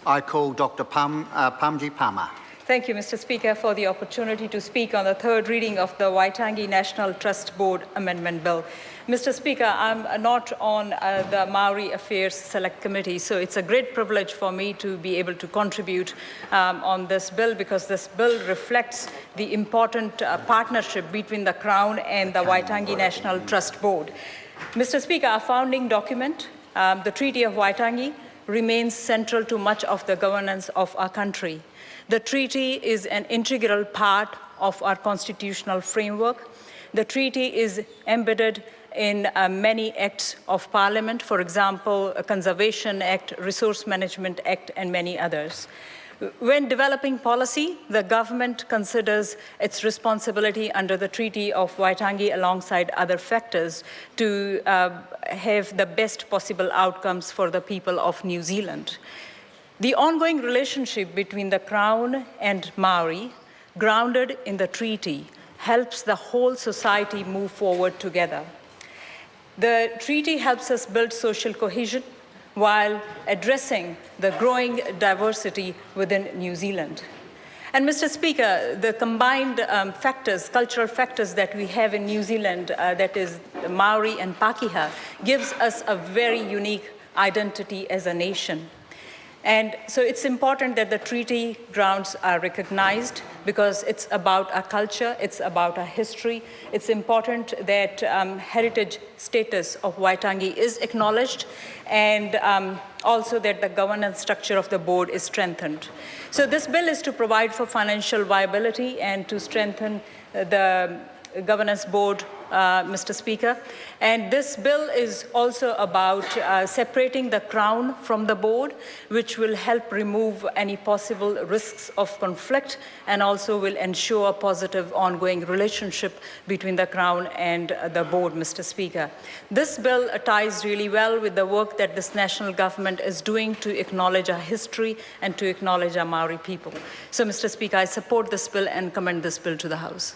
I call Dr. Pamji Pama. Thank you, Mr. Speaker, for the opportunity to speak on the third reading of the Waitangi National Trust Board Amendment Bill. Mr. Speaker, I'm not on the Maori Affairs Select Committee, so it's a great privilege for me to be able to contribute on this bill, because this bill reflects the important partnership between the Crown and the Waitangi National Trust Board. Mr. Speaker, our founding document, the Treaty of Waitangi, remains central to much of the governance of our country. The treaty is an integral part of our constitutional framework. The treaty is embedded in many acts of Parliament, for example, a Conservation Act, Resource Management Act, and many others. When developing policy, the government considers its responsibility under the Treaty of Waitangi alongside other factors to have the best possible outcomes for the people of New Zealand. The ongoing relationship between the Crown and Maori, grounded in the treaty, helps the whole society move forward together. The treaty helps us build social cohesion while addressing the growing diversity within New Zealand. And Mr. Speaker, the combined cultural factors that we have in New Zealand, that is Maori and Pakeha, gives us a very unique identity as a nation. And so it's important that the treaty grounds are recognized, because it's about our culture, it's about our history. It's important that heritage status of Waitangi is acknowledged, and also that the governance structure of the board is strengthened. So this bill is to provide for financial viability and to strengthen the governance board, Mr. Speaker. And this bill is also about separating the Crown from the board, which will help remove any possible risks of conflict and also will ensure a positive ongoing relationship between the Crown and the board, Mr. Speaker. This bill ties really well with the work that this national government is doing to acknowledge our history and to acknowledge our Maori people. So, Mr. Speaker, I support this bill and commend this bill to the House.